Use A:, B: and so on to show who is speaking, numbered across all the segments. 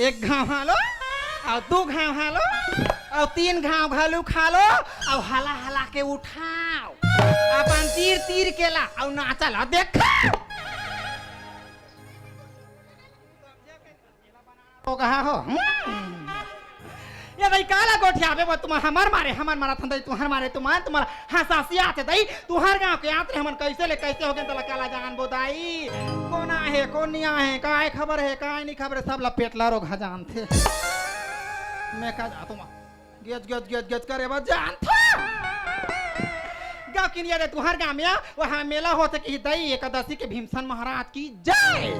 A: एक घाव हालो और दो घाव हालो और तीन घाव घालू खालो और हला हला के उठाओ अपन तीर तीर केला और नाचल देखा तो कहा हो ये भाई काला गोठिया बे तुम हमार मारा था तुहर मारे तुम्हारा हंसासिया आते दई तुहर गांव के आते हमन कैसे ले कैसे हो गए तला काला जान बोदाई कोना है कोनिया है काय खबर है काय नहीं खबर सब लपेटला रोग जान थे मैं का तुम गज गज गज गज करे बस जान था गांव की नहीं तुहर गांव में वहां मेला होते कि दई एकादशी के भीमसन महाराज की जय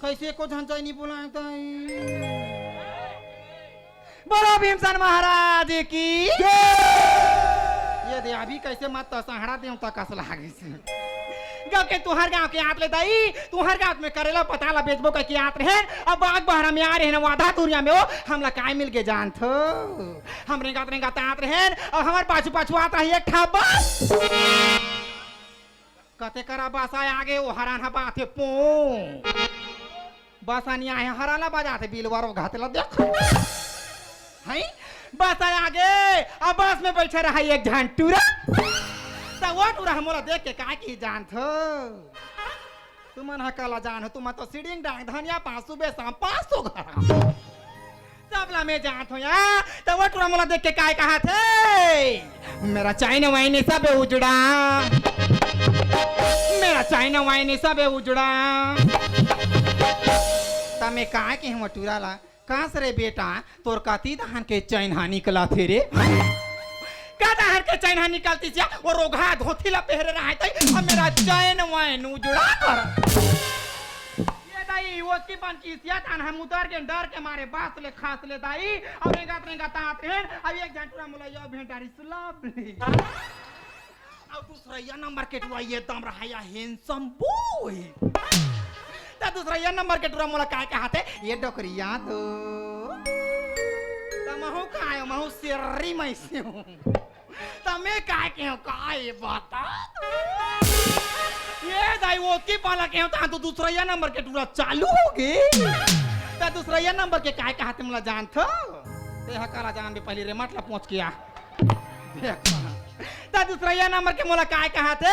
A: कैसे को झंझाई नहीं बुलाता बोलो भीमसन महाराज की ये दे अभी कैसे मत सहारा दे तक कस लागे से गांव के तुहर गांव के आत ले दई तुहर गांव में करेला पताला बेचबो का की आत रहे अब बाग बहरा में आ रहे हैं वादा तुरिया में वो हमला काय मिल के जान थो हम रेंगात आत रहे और हमार पाछू पाछू आत रही एक ठा कते करा बासा आगे वो हरान हबा थे पो बासानिया है हराला बजाते बिलवारो घातला देख है बस आगे अब बस में बैठे रहा एक झंटूरा तो वो टूरा हमरा देख के का की जान थो तुम हकला जान हो तुम तो सीडिंग डांग धनिया 500 बे 500 घर सबला में जान थो या तो वो टूरा हमरा देख के काय कहा थे मेरा चाइना वाइन सब उजड़ा मेरा चाइना वाइन सब उजड़ा तमे काय के हम टूरा ला कास रे बेटा तोर काती दहन के चैनहा निकला थे रे का दहन के चैनहा निकलती छे वो रोगा धोती ला पहरे रहा है अब मेरा चैन वाइन उजड़ा कर ये दाई वो की बन की सिया तन हम उतर के डर के मारे बास ले खास ले दाई अब रेंगा तात हैं अब एक झंटुरा मुलैया भेंटारी सुलभली अब दूसरा या नंबर के टुआ ये दम रहा या हैंडसम बॉय ता दूसरा ये नंबर के टुरा मोला काय कहते ये डोकरिया तो तमहु काय महु सिर्री मैं से हूं तमे काय के काय बता ये दाई वो की पाला के ता तो दूसरा ये नंबर के टुरा चालू हो गए ता दूसरा ये नंबर के काय कहते मोला जान थो ते हकाला जान भी पहले रे मतलब पहुंच गया देख ता दूसरा ये नंबर के मोला काय कहते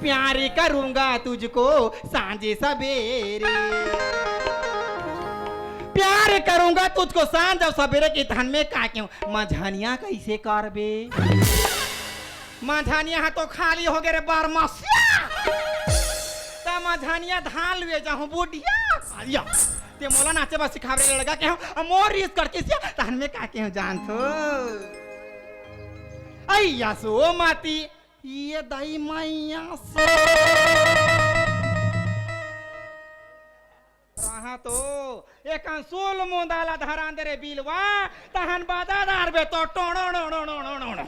A: प्यार करूंगा तुझको सांझे सवेरे प्यार करूंगा तुझको सांझ और सवेरे के धन में का क्यों मझानिया कैसे करबे मझानिया तो खाली हो गए रे बारमासिया ता मझानिया धान लुए जाऊं बुढ़िया आलिया ते मोला नाचे बस सिखावे लगा के हम मोर रिस करके से धन में का क्यों जान थो अय्या सो माती ये दाई मैया से रहा तो एक अंसुल मुंदाला धरान दे रे बिलवा तहन बादादार बे तो टोणो नो नो नो नो नो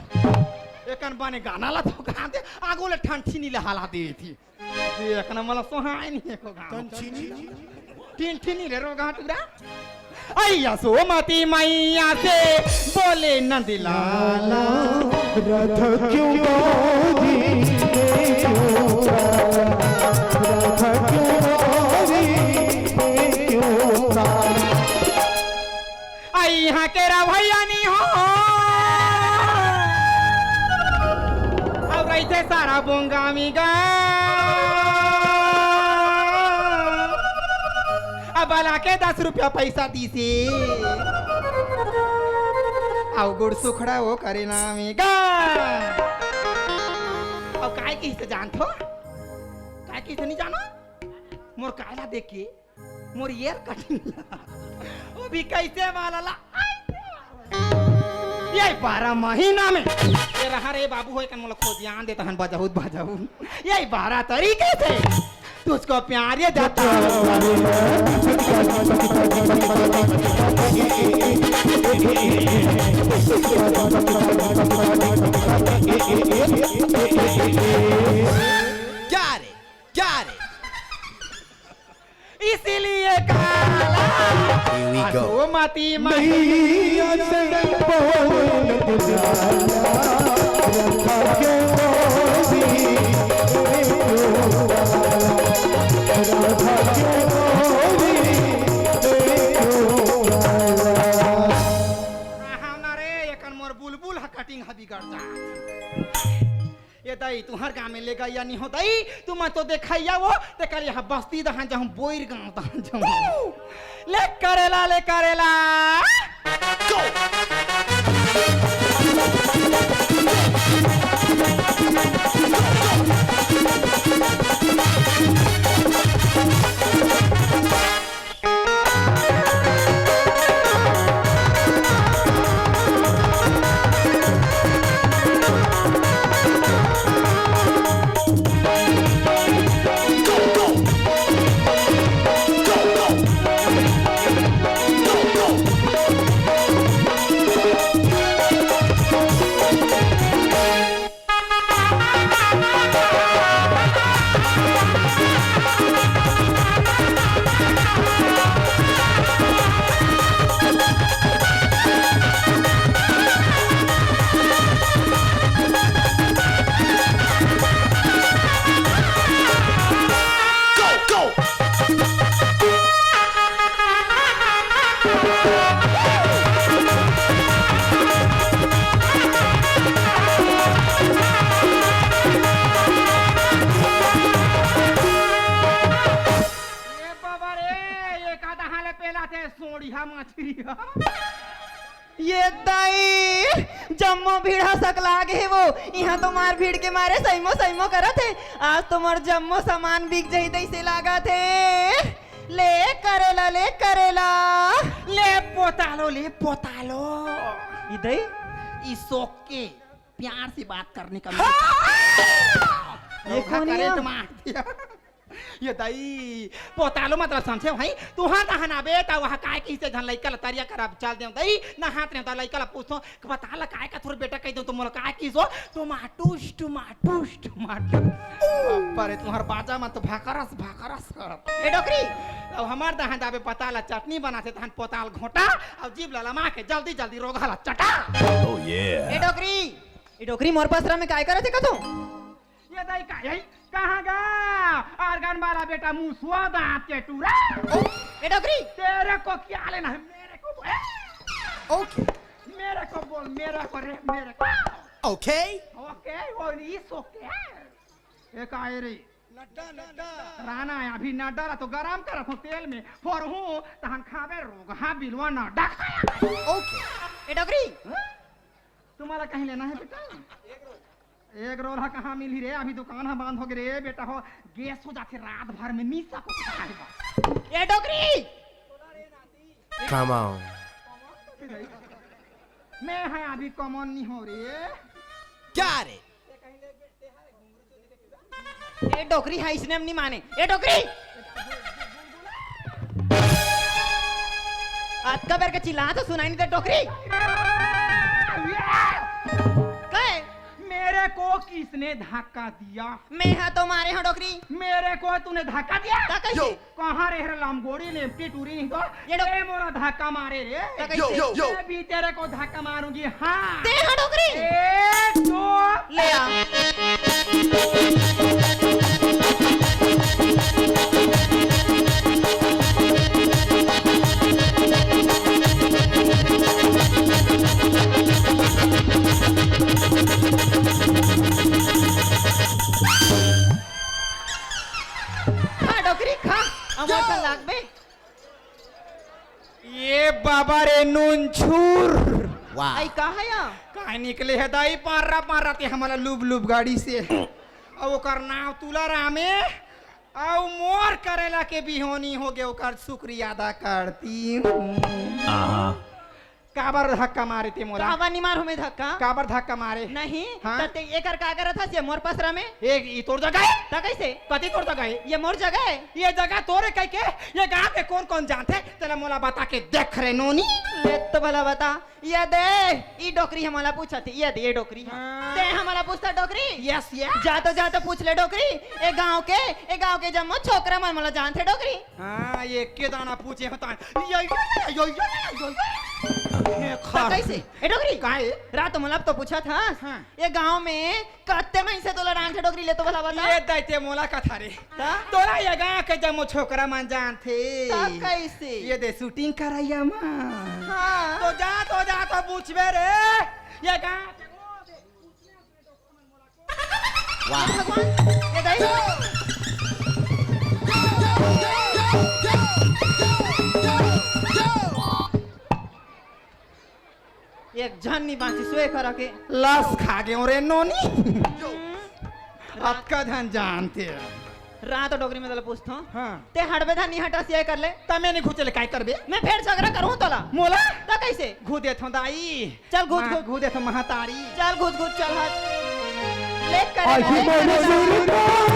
A: एकन बने गाना ला तो गान दे आगोले ठंठी नीले हाला दे थी देख ना मला सोहाय नहीं को गान ठंठी नीले रो गाटुरा अय्या सो मती मैया से बोले नंदलाला
B: रथ क्यों
A: आई यहाँ के भैया नहीं हो अब ऐसे सारा बोंगामी गा अब अला के 10 रुपया पैसा दी से आओ गुड़ सुखड़ा वो करे नामी गा अब काय की से जान थो काय की से नहीं जानो मोर कायला देख के मोर ईयर कटिंग वो भी कैसे वाला ला ये 12 महीना में ये रहा रे बाबू होय कन मोला खोजियान देता हन बजाऊ ये 12 तरीके से तुझको प्यार ये जाता
C: Got it.
A: इसीलिए काला
C: Here we go.
A: वो मती मती
B: मैया से बोल रखा क्यों भी रखा क्यों भी
A: हाँ ना रे ये कन मोर बुलबुल हा कटिंग हा बिगड़ जा ये दाई तू हर गाँव में ले गई या नहीं हो दाई तू मैं तो देखैया वो ते कर यहाँ बस्ती दहन जहाँ बोइर गाँव दहन जहाँ ले करेला
D: ये दाई जम्मो भीड़ हसक लागे वो यहाँ तो मार भीड़ के मारे सहीमो करत है आज तो मोर जम्मो सामान बिक जाई तैसे लागा थे ले करेला ले
A: पोतालो
D: इधर
A: इस शौक के प्यार से बात करने का
D: ये कौन है?
A: मार दिया ये दाई पोतालो मतलब समझे भाई तू हाँ दहना बेटा वहाँ काय की से धन लइका तरिया कर चल दे दाई ना हाथ ने तो लइका पूछो कि बता ला काय का थोड़ा बेटा कह दो तो मोला काय की सो टमाटूस पर तुम्हार बाजा में तो भाकरस कर ए डोकरी अब हमार दहन दाबे पता ला चटनी बनाते तहन पोताल घोटा और जीभ ललमा के जल्दी रोगा ला चटा
C: Oh yeah.
D: ए डोकरी मोर पसरा में काय करत है कतो
A: ये दाई का यही कहाँ गा आर्गन वाला बेटा मुंह स्वाद आते टूरा
D: ए डोकरी
A: तेरे को क्या लेना है मेरे को
C: Okay.
A: मेरे को बोल मेरे को रे मेरे को
C: Okay.
A: ओके वो इस ओके एक आए रे राना है अभी न डाला तो गरम कर रखो तेल में और हूँ तो हम खावे रोग हाँ बिलवा न डाका
C: Okay.
D: ए डोकरी
A: तुम्हारा कहीं लेना है बेटा एक रोल हा कहाँ मिली रे अभी दुकान हा बंद हो गई रे बेटा हो गैस हो जाते रात भर में नीचा को खाएगा
D: ए डोकरी
C: Come on.
A: मैं है अभी कॉमन नहीं हो रे
C: Got it.
D: ए डोकरी है इसने हम नहीं माने ए डोकरी आज का बेर के चिल्ला तो सुनाई नहीं दे डोकरी काय
A: मेरे को किसने धक्का दिया
D: मैं हा तो मारे हा डोकरी
A: मेरे को तूने धक्का दिया
D: का कैसे
A: कहाँ रे लंबोड़ी ने टूरी नहीं तो
D: ये डो-
A: ये मोरा धक्का मारे रे
D: का कैसे
C: yo.
A: मैं भी तेरे को धक्का मारूंगी हाँ
D: दे हा डोकरी
A: एक दो
D: ले आ खा डोकरी खा अमर का लाग बे
A: ये बाबा रे नून छूर
C: Wow.
D: आई का है या
A: कहाँ निकले है दाई पार ते हमारा लुब गाड़ी से और ओकर नाव तुला रामे और मोर करेला के बिहोनी हो गए ओकर शुक्रिया अदा करती हूँ काबर धक्का मारे ते मोला
D: कावा नहीं मारू मैं धक्का
A: काबर धक्का मारे
D: नहीं
A: हाँ?
D: तो ते एकर का करत हस ये मोर पसरा में
A: एक ई तोर जगह है
D: ता कैसे
A: कति तोर जगह है
D: ये मोर जगह है
A: ये जगह तोरे कह के ये गांव के कौन कौन जानते तेरा मोला बता के देख रे नोनी
D: ले तो भला बता ये दे ई डोकरी हमारा पूछा थी ये दे ये डोकरी
A: हाँ।
D: ते हमारा पूछता डोकरी
A: यस यस
D: जा तो पूछ ले डोकरी ए गांव के जम्मो छोकरा मन मला जानते डोकरी
A: हां ये के दाना पूछे होता यो
D: ता कैसे ए डोकरी
A: काहे
D: रात मला तो पूछा था
A: हाँ।
D: ये गांव में कत्ते में से तोला डांस डोकरी ले तो भला बता
A: ये दैते मोला कथा रे
D: ता
A: तोरा ये गांव के जमो छोकरा मन जानते
D: ता कैसे
A: ये दे शूटिंग कराइया मां
D: हाँ
A: तो जा तो पूछबे रे ये गांव के
C: Wow.
D: भगवान ये दई एक जन नहीं बांची सोए करा के
A: लस खा गए रे नोनी अतका धन जानते
D: रात डोगरी में तला पूछता हूँ
A: हाँ
D: ते हड़बे था नहीं हटा सिया कर ले
A: तमे नहीं घुचले काय करबे
D: मैं फिर झगड़ा करूँ तोला
A: मोला
D: ता कैसे
A: घुदे थो दाई
D: चल घुस
A: घुदे थो महतारी
D: चल घुस चल हट ले
B: आही
D: करे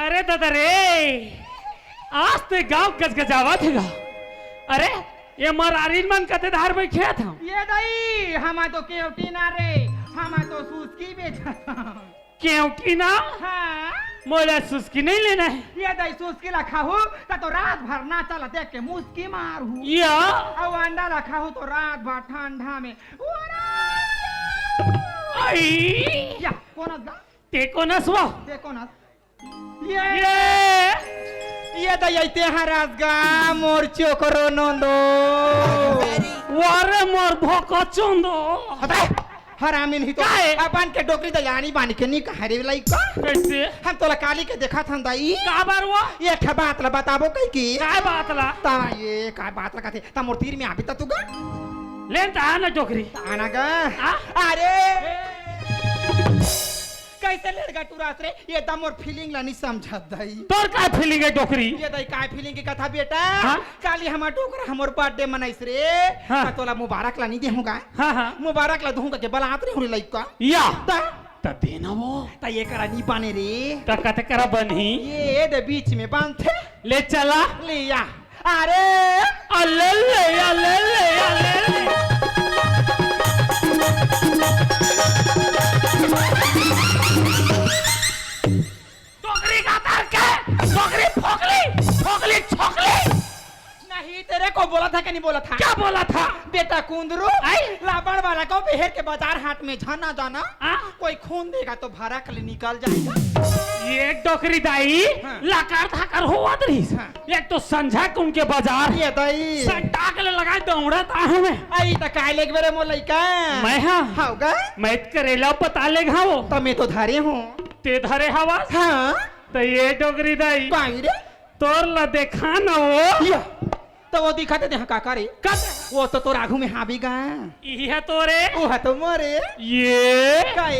E: अरे दादा रे आज ते गांव गजगजावा थेगा अरे ये मरारीन मन कते धार में खेत हम
A: ये दाई हमा तो केवटी ना रे हमा तो सुस्की बेचा
E: क्योंकि ना
A: हाँ
E: मोला सुस्की नहीं लेना है
A: ये दाई सुस्की रखा हूँ तो रात भर ना चला देख के मुस्की मार हूँ
E: या
A: और अंडा रखा हूँ तो रात भर ठंडा में
E: आई
A: या कौन दा
E: ते को नसवा
A: देखो ना
E: ये
A: दयते हराजगा मोर चोकरो नंदो
E: वारे मोर भोको चंदो
A: हटाए हरामिन ही तो
E: काहे?
A: अपन के डोकरी दयानी बानी के नी कहरे लाई का
E: कैसे
A: हम तोला काली के देखा था दाई
E: का बारवा
A: ये ख बात ला बताबो कई की
E: काय बात ला
A: ता ये का बात ला कथे ता मोर तीर में आबी ता तू गा
E: लेन ता ना जोकरी
A: आना गा
E: आ?
A: अरे कैसे लड़का टुरास रे ये ता मोर फीलिंग ला नहीं समझत दाई
E: तोर का फीलिंग है जोकरी
A: ये दाई काय फीलिंग की कथा बेटा
E: हाँ?
A: काली हमार डोकरा हमर बर्थडे मनाइस रे
E: हाँ?
A: ता तोला मुबारक ला नहीं देहूंगा
E: हाँ हाँ
A: मुबारक ला दूंगा के बलात रे होरी लइका
E: या
A: ता
E: ता देना वो
A: ता ये करा नी पाने रे
E: ता कते करा बनी
A: ये दे बीच में बांधे
E: ले चला
A: लिया अरे
E: अले ले अले ले अले ले जोकरी का तार के जोकरी फोकली छोकली
A: नहीं तेरे को बोला था कि नहीं बोला था
E: क्या बोला था
A: बेटा कुंदरू
E: आई?
A: लाबड़ वाला को बिहेर के बाजार हाट में जाना जाना
E: आ?
A: कोई खून देगा तो भाड़ा के लिए निकल जाएगा
E: ये डोकरी दाई
A: हाँ।
E: लाकार थाकर हुआ दरीस
A: हाँ।
E: एक तो संझा के उनके बाजार
A: ये दई
E: संटा के लगाए दौड़ा ता हमें
A: आई त काय लेग बेरे मोर लइका
E: मैं हाँ
A: हाउगा
E: मैं करेला पता ले घावो
A: तो मैं तो धारे हूँ
E: ते धरे हवा
A: हाँ
E: तो ये डोकरी दाई
A: काई रे
E: तोर ला देखा ना वो
A: या तो वो दिखाते दे का करे
E: कत
A: वो तो तोर आगू में हाबीगा
E: यह तोरे
A: वो है तो मोरे
E: ये
A: काए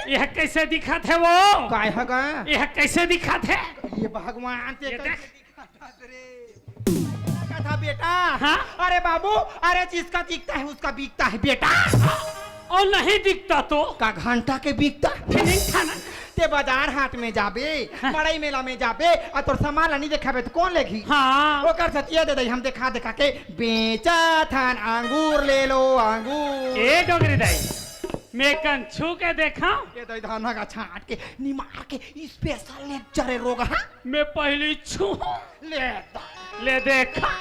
E: यह कैसे दिखा थे वो
A: काय हगा
E: यह कैसे दिखा थे
A: ये भगवान ते
E: ये
A: कैसे
E: देख।
A: दिखाता रे कथा बेटा
E: हाँ?
A: अरे बाबू अरे जिसका दिखता है उसका बिकता है बेटा
E: और नहीं दिखता तो
A: का घंटा के बिकता
E: फीलिंग था ना
A: ते बाजार हाट में जाबे बड़ाई मेला में जाबे और तोर सामान नहीं देखाबे तो कौन लेगी
E: हाँ
A: ओकर सतिया दे दई हम देखा देखा के बेचा थान अंगूर ले लो अंगूर
E: ए डोगरी दाई मैं कन छू के देखा
A: ये दई धाना का छाट के निमार के स्पेशल लेक्चर है रोगा हाँ?
E: मैं पहली छू
A: ले
E: ले देखा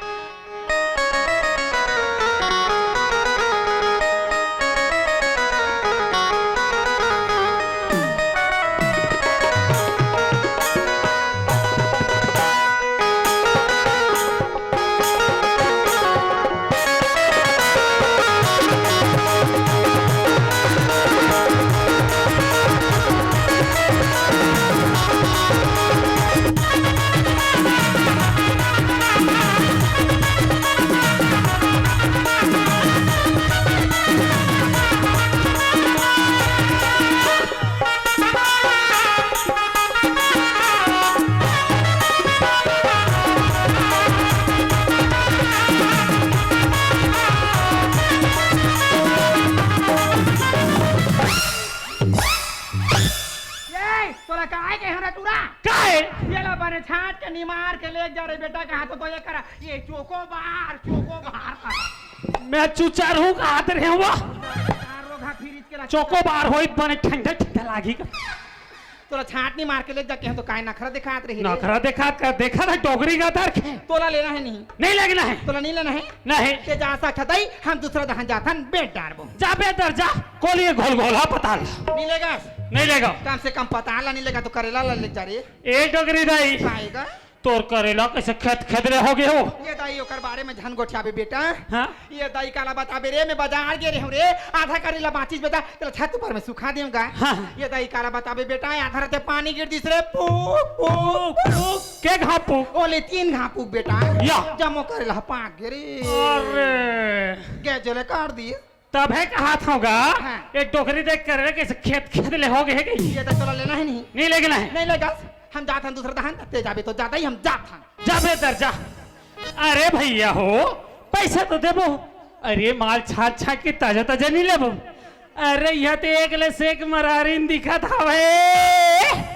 A: छाट के निमार के ले जा रहे बेटा कहा तो ये करा ये चोकोबार
E: मैं चुचार हूँ का हाथ रहे हुआ
A: रोगा फिर इसके
E: चोकोबार होई बने ठंडा ठंडा लागी का
A: तोला छाट नहीं मार के ले जाके हम तो काय नखरा दिखात रही
E: नखरा देखा था डोगरी का दर
A: तोला लेना है नहीं
E: लगना है
A: तोला नहीं लेना है
E: नहीं
A: ते जा सकता ही हम दूसरा दहन जाथन बेट डारबो
E: जा बेदर जा कोलिए घोल घोला पता
A: नहीं लेगा
E: नहीं लेगा
A: कम से कम पता नहीं लेगा तो करेला ले जा रे
E: ए डोगरी दाई
A: आएगा
E: तोर करेला कैसे खेत खेदरे हो गए हो
A: ये दाई ओकर बारे में झन गोठियाबे बेटा
E: हाँ?
A: ये दाई काला बताबे रे मैं बाजार गे रे हूं रे आधा करेला बाचीज बेटा तेरा छत ऊपर में सुखा देऊंगा
E: हाँ?
A: ये दाई काला बताबे बेटा आधा रहते पानी गिर दिस रे पूक पूक पूक
E: के घापू
A: ओले 3 घापूक बेटा
E: या।
A: जमो करेला पाक गे रे
E: अरे
A: गे जले काट दी
E: तब है कहा था होगा
A: हाँ।
E: एक डोगरी देख कर कैसे खेत खेदले हो गए है
A: ये तो तोला लेना है नहीं
E: लगना है
A: नहीं लेगा हम जाथन दूसरा दहन ते जाबे तो जाता ही हम जाथन
E: जा बेदर जा अरे भैया हो पैसा तो देबो अरे माल छाट छाट के ताजा ताजा नहीं लेबो अरे यह तो एक ले से एक मरारीन दिखा था भाई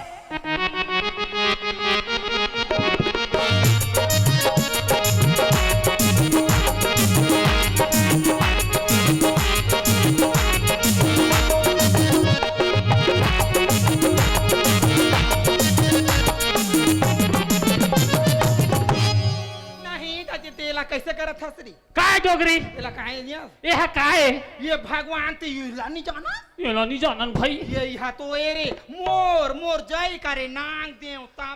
A: कैसे करत हसरी
E: काय डोगरी
A: एला काहे निया
E: ये है काय
A: ये भगवान ते युला नहीं जाना
E: ये लो नहीं जानन भाई
A: ये यहाँ तो ए रे मोर मोर जय करे नांग देवता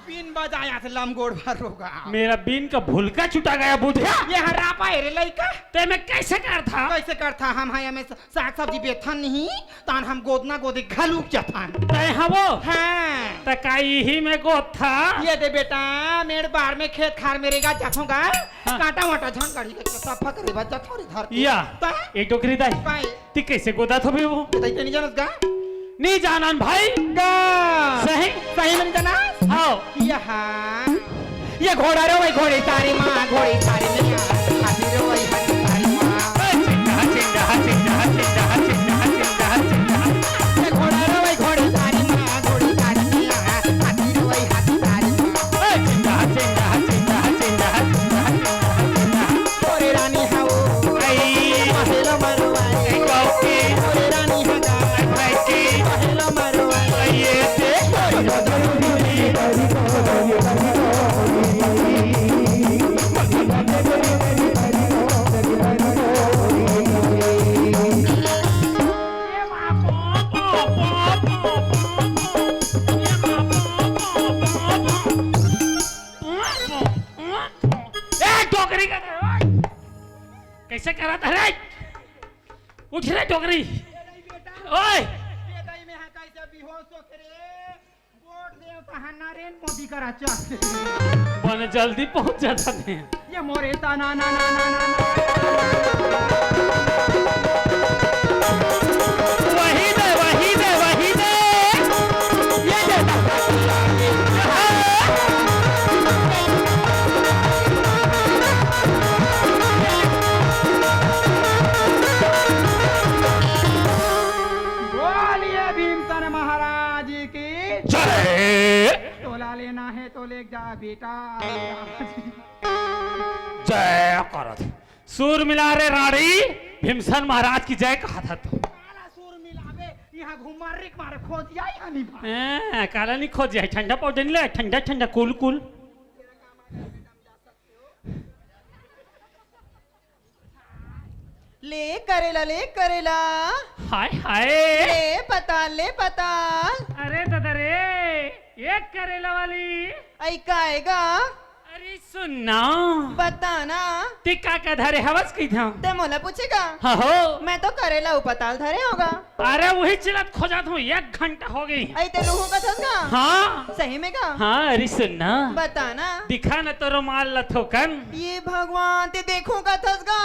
A: बीन बजाया थे लमगोड़ भर होगा
E: मेरा बीन का भूलका छुटा गया बुधिया
A: ये हरापा है रे लइका
E: ते मैं कैसे कर था
A: कैसे करता हम है हमें साग सब्जी बेथन नहीं तान हम गोदना गोदी घलूक जथन
E: ते हवो
A: हाँ
E: त काई ही में को था
A: ये दे बेटा मेरे बार में खेत खार मेरेगा जाथूंगा कांटा वाटा झन गाड़ी के सफा करे बच्चा थोड़ी धर
E: या
A: ता
E: एक डोगरी दाई
A: पाए
E: ती कैसे गोदा थो भी वो
A: ते नहीं जानस गा
E: नहीं जानन भाई
A: गा
E: सही
A: सही नहीं जाना
E: आओ
A: यहाँ ये घोड़ा रो वही घोड़ी तारी माँ घोड़ी तारी मैया हाथी रो वही हाथी तारी माँ ये घोड़ा रो वही घोड़ी तारी माँ घोड़ी तारी मैया हाथी रो वही हाथी तारी माँ ओरे रानी हाओ पहला मरवाई ओरे रानी हगा पहला मरवाई
E: कैसे करा था रे उठ रे डोगरी ओए
A: मोदी करा चाहते
E: बने जल्दी पहुंच जाता है
A: ये मोरे ताना ना ना ना ना ना
E: वही दे
A: ये दे ले जा बेटा
E: जय करत सूर मिला रे रानी भीमसन महाराज की जय कहा था तो
A: काला सूर मिलावे यहाँ घुमार रिक मारे खोज जाई हनी बा
E: काला नहीं खोज जाए ठंडा पाउडर नहीं ले ठंडा ठंडा कूल कूल
D: ले करेला
E: हाय हाय
D: ले पता
E: अरे दादा रे एक करेला वाली
D: ऐका आएगा
E: अरे सुनना
D: बताना
E: टिक्का का धरे हवस की था
D: ते मोला पूछेगा
E: हाँ हो
D: मैं तो करेला उपताल धरे होगा
E: अरे वही चिलत खोजात हूँ 1 घंटा हो गई
D: ऐ ते लूहू का थसगा
E: हाँ
D: सही में का
E: हाँ अरे सुनना
D: बताना
E: दिखा न तो रुमाल लथोकन
D: ये भगवान ते देखूं का थसगा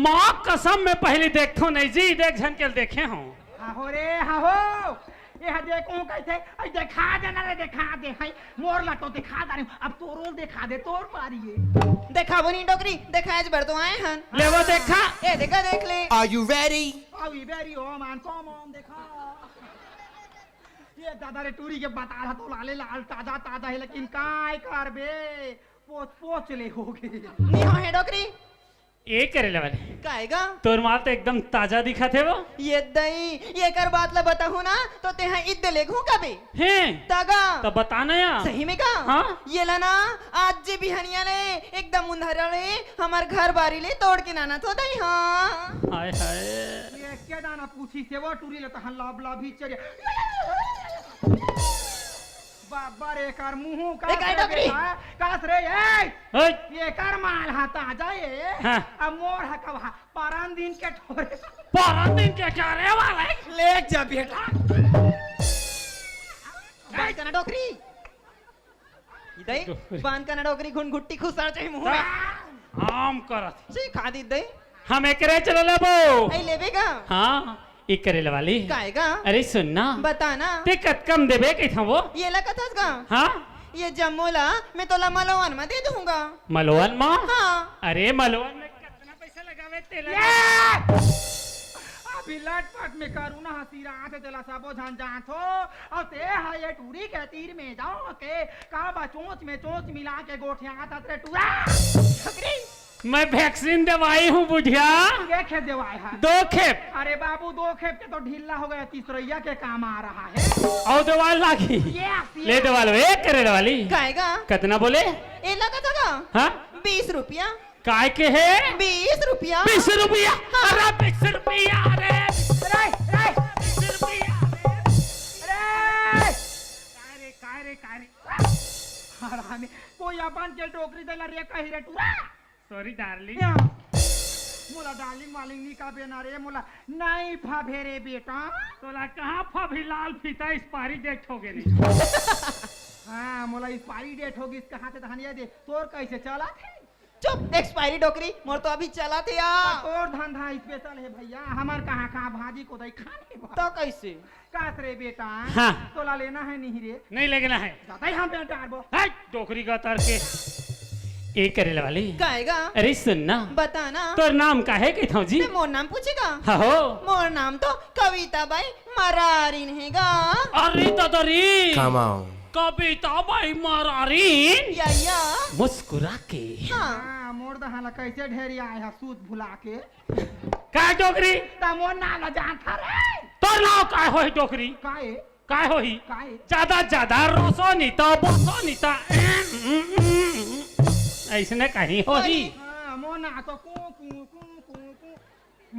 E: माँ कसम में पहले देखो नहीं जी देख झन के देखे हूँ
A: हाहो रे हाहो यह देखूं कैसे ऐ देखा दे ना रे देखा दे है मोर ला तो दिखा दे रही हूं। अब तोरो देखा दे तोर पारिए
D: देखाबो नहीं डोकरी देखाज बर तो आए हन
E: ले वो देखा
D: ए देखा देख ले
C: Are you ready?
A: अभी बेरी हो मान कम देखा ये दादा रे टूरी के बता रहा तो लाले लाल ताजा ताजा है लेकिन काय करबे पोच पोच ले हो गए
D: नहीं हो है डोकरी
E: ये करेला वाले
D: काएगा
E: तोर माल तो एकदम ताजा दिखा थे वो
D: ये दई ये कर बात ला बताहू ना तो ते हैं इद्दे लेखू कभी
E: हैं
D: तगा
E: तो बताना यार
D: सही में का
E: हाँ?
D: ये ला ना आज जे बिहनिया ने एकदम उंधरले हमार घर बारी ले तोड़ के नाना तो दई हां
E: हाय हाय
A: ये के दाना पूछी से वो टूरी ले तहन लाभ लाभ ही चले बाबा रे कर मुंह का
D: ए, काय डोकरी?
A: कास रे ए
E: ओए,
A: ये कर माल हाथा जाए
E: हाँ।
A: अब मोर हकवा पारान दिन के ठोरे
E: 12 दिन के चारे वाले
A: ले जा बेटा
D: बात करना डोकरी इदई बांध करना डोकरी घुंघुट्टी खुसार चाहिए मुंह में
E: आम करत
D: सी खा दी दई
E: हम एकरे चलो लेबो
D: ऐ लेबेगा
E: हाँ ये करेला वाली
D: काएगा
E: अरे सुनना
D: बताना
E: टिकट कम देबे कही था वो
D: ये ला कथसगा
E: हाँ
D: ये जम्मोला मैं तोला मलवन में दे दूंगा
E: मलवन माँ
D: हाँ
E: अरे मलवन में कितना पैसा लगावे तेला
A: अभी लटपट में करू ना हसी रात तेला सबो झन जात हो और ते है ये टूरी के तीर में जाओ के का बा चोंच में चोंच मिला के गोठिया आता रे टूरा छकरी
E: मैं वैक्सीन दवाई हूँ बुढ़िया
A: ये खेप देवाय है
E: 2 खेप
A: अरे बाबू 2 खेप के तो ढीला हो गया तीसरैया के काम आ रहा है
E: और दवाई लागी ले दवा लो एक करेला वाली
D: काएगा
E: कितना बोले
D: ए ला कथगा
E: हाँ
D: 20 रुपया
E: काय के है
D: 20 रुपया
E: 20 रुपया अरे 20 रुपया अरे 20 रुपया
A: काय रे हरामी कोई अपन के टोकरी देला रे कहि रे टूरा
E: सॉरी डार्लिंग
A: मोला डार्लिंग वालिंग नी का बेना रे मोला नहीं फाभे रे बेटा
E: तोला कहाँ फभी लाल फीता एक्सपायरी डेट हो गए नहीं
A: हाँ मोला एक्सपायरी डेट होगी इसके हाथ धनिया दे तोर कैसे चला थे
D: चुप एक्सपायरी डोकरी मोर तो अभी चला थे यार
A: तोर धंधा स्पेशल है भैया हमार कहाँ कहाँ भाजी को दई खाने बा।
D: तो कैसे
A: कास रे बेटा
E: हाँ।
A: तोला लेना है नहीं रे
E: नहीं लगना है
A: जाता ही हम बेटा आबो
E: हाय डोकरी का तार के एक करेला वाली
D: काएगा
E: अरे सुनना
D: बताना
E: तोर नाम का है कही था जी
D: ते मोर नाम पूछेगा
E: हाँ हो
D: मोर नाम तो कविता बाई मरारिन हैगा
E: अरे दादारी
C: Come on.
E: कविता बाई मरारीन
D: या
E: मुस्कुरा के
D: हाँ
A: हाँ मोर दहाला कैसे ढेरी आए है सूद भुला के
E: का डोकरी
A: ता मोर नाला जान था रे
E: तोर नाम का हो डोकरी
A: काए
E: काय हो ही
A: काए
E: ज्यादा रोसो नीता बोसो नीता ऐसने कहीं हो ही
A: हाँ मोना तो कू कू कू कू कू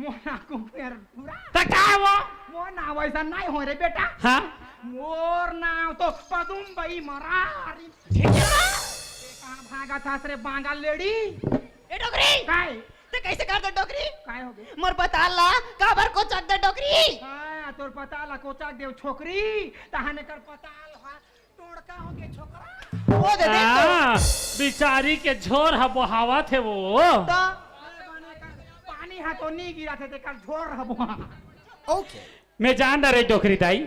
A: मोना को फिर पूरा
E: तो क्या वो
A: मोना वैसा नहीं हो रे बेटा
E: हाँ
A: मोर नाम तो पदुम बई मरारी कहाँ भागा था रे बांगा लेडी
D: ए डोकरी
A: काय
D: ते कैसे कर दे डोकरी
A: काय हो गए
D: मोर बताला काबर को चक दे डोकरी
A: हाँ तोर पता ला कोचा देव छोकरी तहाने कर पताल हा तोड़का हो के छोकरा
D: वो दे दे तो
E: हाँ, बिचारी के झोर हा बहावा थे वो
A: पानी हा तो नहीं गिरा थे तेकर झोर हबो
C: Okay.
E: मैं जान रहा डोकरी दाई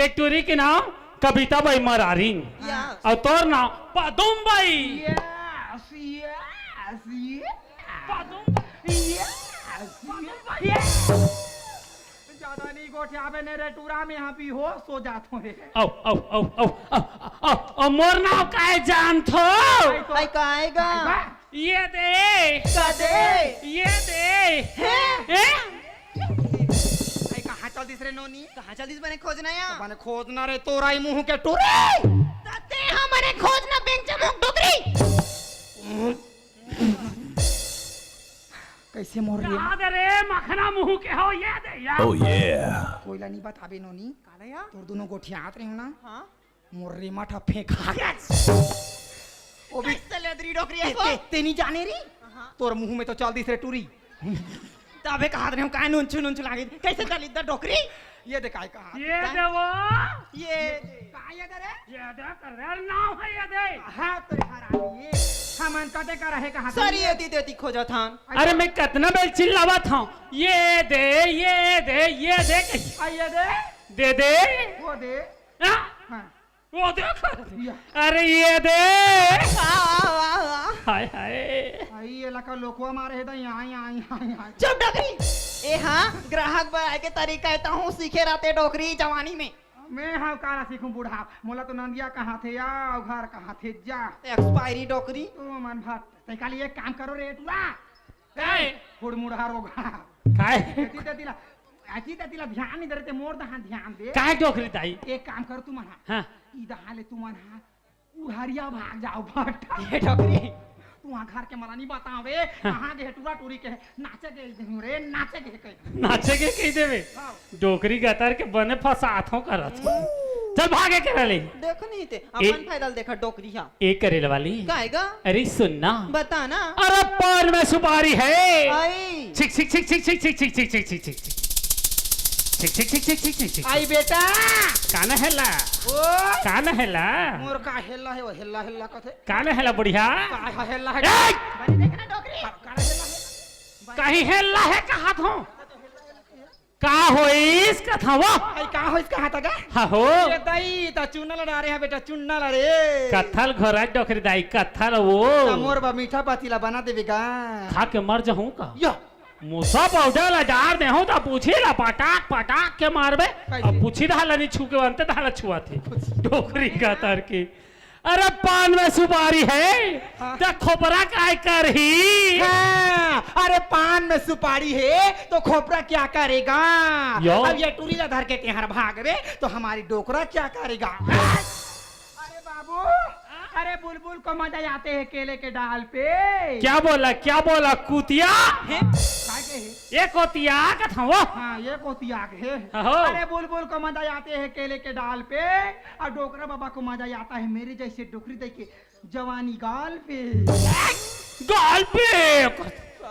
E: एक टूरी के नाम कविता बाई मरारीन
D: यस
E: और तोर नाम Padum Bai
A: yes yes yes
E: Padum
A: yes ज्यादा नहीं गोठिया बे ने रे टूरा में यहाँ भी हो सो जात हो रे
E: औ औ औ औ औ औ मोर नाव काय जान थो
D: आई काएगा
E: ये दे
D: कदे
E: ये दे
D: हैं
A: आई कहाँ चल दिस रे नोनी
D: कहाँ चल दिस बने खोजना या
A: माने खोजना रे तोरा ही मुंह के टूरे
D: तते हमरे खोजना बैंक चमक डोकरी
A: कैसे मोर रही है
E: याद रे मखना मुंह के हो ये दे यार
F: Oh yeah.
A: कोयला नहीं बताबे नोनी
D: काला या
A: तोर दोनों गोठिया आत रही हो ना
D: हां
A: मोर रे माथा फेंका ओ भी
D: कैसे लेदरी डोकरी है
A: ते नहीं जाने री तोर मुंह में तो चल दिस रे टूरी
D: तबे कहा रहे हम का नून चुन लागे कैसे चली द डोकरी
A: ये देखाय कहा
E: ये दे वो
D: ये
A: का ये दे रे
E: ये दे कर रे नाव है ये दे
A: हां तोरे हरामी ये हमन कते का रहे कहां
D: सारी एती देती खोजा थान
E: अरे मैं कितना बेल चिल्लावा था ये दे ये दे ये दे
A: आई ये दे
E: दे दे
A: वो दे
E: हाँ?
A: हां
E: वो देखो
A: या
E: अरे ये दे
D: वाह वाह वाह
E: हाय हाय
A: आई ये लका लोकवा मारे है यहाँ यहाँ यहाँ यहाँ
D: चुप डोकरी ए हाँ ग्राहक बनाए के तरीका कहता हूँ सीखे रहते डोकरी जवानी में
A: मैं हाँ कारा सीखूं बूढ़ा मोला तो नंदिया कहाँ थे या घर कहाँ थे जा
D: एक्सपायरी डोकरी
A: तू मन भट ते काली एक काम करो रे टूरा
E: काय
A: फुड़ मुढ़ा रोगा
E: काय
A: एती तेतीला ध्यान नहीं दे रहे मोर दहा ध्यान दे
E: काय डोकरी ताई
A: एक काम कर तू मना
E: हाँ
A: ई दहा ले तू मना उहरिया भाग जाओ भट
D: ये डोकरी
A: तू वहाँ घर के मला नहीं बतावे कहाँ के टूरा टूरी के नाचे के रे नाचे के कह
E: नाचे के कही देवे डोकरी गतर के बने फसात हो करत चल भागे के ले
D: देखो नहीं थे अपन फायदल देखा डोकरी हाँ
E: एक करेल वाली
D: काएगा
E: अरे सुनना
D: बता ना
E: अरे पान में सुपारी है
D: आई
E: छिक छिक छिक छिक छिक छिक छिक छिक छिक छिक छिक छिक छिक छिक छिक छिक छिक छिक
A: आई बेटा
E: कान हेला
A: ओ
E: कान हेला
A: मोर का हेला है वो हेला हेला कथे
E: कान हेला बढ़िया
A: का हेला है
E: ए!
A: बनी देखना डोकरी का हेला है
E: कहीं हेला है कहा थो का होइस कथा वो
A: आई का हो इसका हाथ का
E: हा हो
A: ये दई ता चुन्ना लड़ा रहे हैं बेटा चुन्ना लड़े
E: कथल घोरा डोकरी दाई कथल वो
A: मोर बा मीठा पातीला बना देवेगा
E: खा के मर जाऊं का
A: यो
E: मुसा पाउडर ला डार दे हो ता पूछी ला पटाक पटाक के मारबे अब पूछी धाला नहीं छू के अंत धाला छुआ थे डोकरी का तर के अरे पान में सुपारी है तो खोपरा काय करही
A: हाँ, अरे पान में सुपारी है तो खोपरा क्या करेगा
E: यो।
A: अब ये टूरीला धर के तेहर भागवे तो हमारी डोकरा क्या करेगा अरे बाबू अरे बुलबुल को मजा आते हैं केले के डाल पे
E: क्या बोला कुतिया
A: काहे के है?
E: ये कोतिया कथा वो
A: हाँ ये कोतिया के है
E: हो।
A: अरे बुलबुल को मजा आते हैं केले के डाल पे और डोकरा बाबा को मजा आता है मेरे जैसे डोकरी दे के जवानी गाल पे
E: गाल पे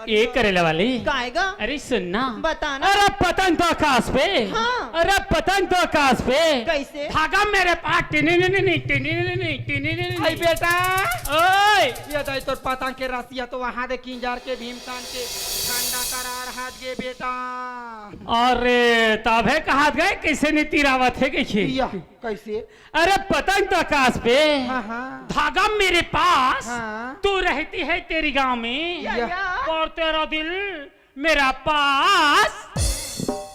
E: एक करेला वाली
D: काएगा
E: अरे सुनना
D: बता ना
E: अरे पतंग तो आकाश पे
D: हाँ।
E: अरे पतंग तो आकाश पे
D: कैसे
E: धागा मेरे पास टिनी टिनी
A: आई बेटा
E: ओए
A: ये दाई तोर पतंग के रसिया तो वहां दे किंजार के भीमसान के ठंडा करार हाथ गे बेटा
E: अरे तबे कहा गए कैसे नहीं तिरावत है कैसे
A: या कैसे
E: अरे पतंग तो आकाश पे
A: हाँ हाँ
E: धागा मेरे पास
A: हाँ।
E: तू रहती है तेरी गांव में
D: या
E: और तेरा दिल मेरा पास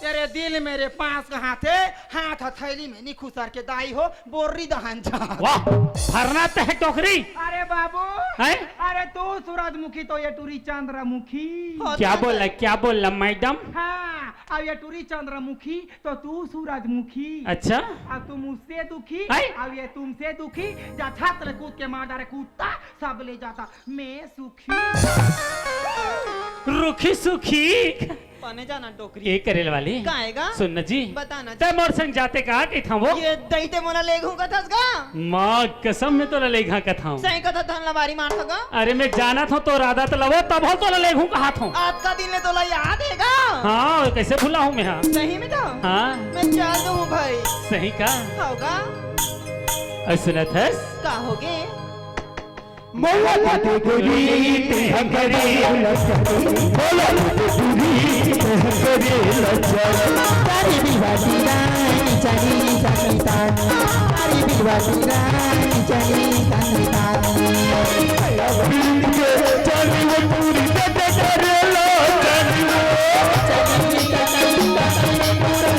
A: तेरे दिल मेरे पास कहाँ थे हाथ हथेली में निखुसर के दाई हो बोर्री दहन जा
E: वाह भरना तो है टोकरी
A: अरे बाबू
E: है
A: अरे तू सूरजमुखी तो ये टूरी चंद्रमुखी
E: क्या बोला मैडम
A: हाँ अब ये टूरी चंद्रमुखी तो तू सूरजमुखी
E: अच्छा
A: अब तुम उससे दुखी
E: है?
A: अब ये तुमसे दुखी जा छात्र कूद के मार डाले कूदता सब ले जाता मैं सुखी
E: रुखी सुखी
D: पाने जाना डोकरी
E: ये करेल वाली
D: काएगा
E: सुन जी
D: बताना
E: ते मोर संग जाते कहा कि था वो
D: ये दईते मोना लेगू का थसगा
E: माँ कसम में तो लेघा का था
D: सही कथा धन लबारी मार सका
E: अरे मैं जाना था तो राधा तो लवो तब हो तो लेघू कहा था
D: आज का दिन ले तो ला याद हैगा
E: हाँ कैसे भूला हूँ मैं हाँ
D: सही में तो
E: हाँ
D: मैं चल दूँ भाई
E: सही का
D: होगा
E: और सुनत है
D: का होगे
B: मोला लाते गोरी तेहकरे लचरे मोला लाते गोरी तेहकरे लचरे तारी बिवादी रानी चली चली तानी तारी बिवादी रानी चली चली तानी चली वो पूरी तेहकरे लचरे चली चली तानी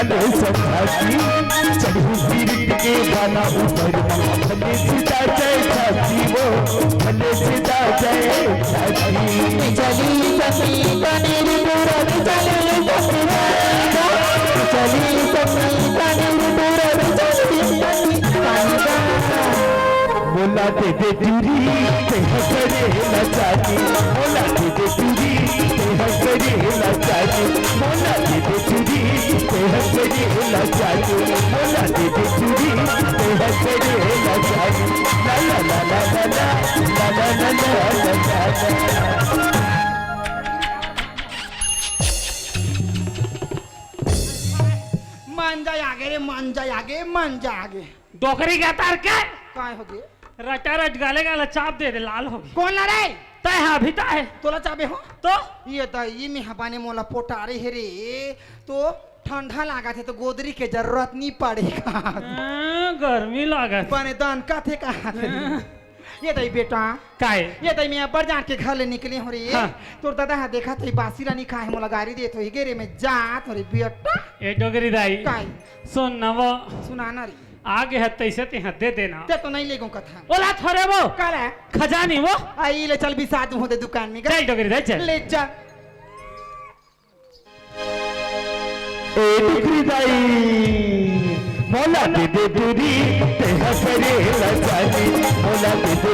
B: डाले संघाती चढ़ी पीरित के गाना ऊपर भले सीधा जय छाती वो भले सीधा जय छाती चली सखी कनीर दूर चली सखी कनीर दूर चली मोला दे दे चूरी तेह करे लचाती मोला दे दे चूरी तेह करे लचाती मोला दे दे चूरी तेह करे लचाती मोला दे दे चूरी तेह करे लचाती ला ला ला ला ला ला ला ला ला ला
A: मन जाए आगे रे मन जाए आगे मन जाए आगे
E: डोकरी का तार क्या
A: काय हो गए
E: रटा रट गाले गाला चाप दे दे लाल हो गई
A: कौन ला रे
E: तय हाँ भी तय
A: तोला चाबे हो
E: तो
A: ये तो ये में हबाने मोला पोटारे है रे तो ठंडा लगा थे तो गोदरी के जरूरत नहीं पड़ेगा
E: गर्मी लागत
A: बने दान का थे कहा ये दई बेटा
E: काय
A: ये दई मैं बर जान के घर ले निकली हो रे
E: हाँ।
A: तोर दादा हा देखा थे बासी रानी खाए मोला गाड़ी दे तो ही गेरे में जा तो रे बेटा
E: ए डोगरी दाई
A: काय
E: सुन न वो
A: सुनाना रे
E: आगे है तैसे ते दे देना
A: ते तो नहीं लेगो कथा
E: ओला थोड़े वो
A: काला
E: खजानी वो
A: आई ले चल भी साथ हो दे दुकान में
E: चल डोगरी दाई चल
A: ले जा
B: ए डुकरी दाई मोला दे दे दूरी तेह करे लचाती मोला दे दे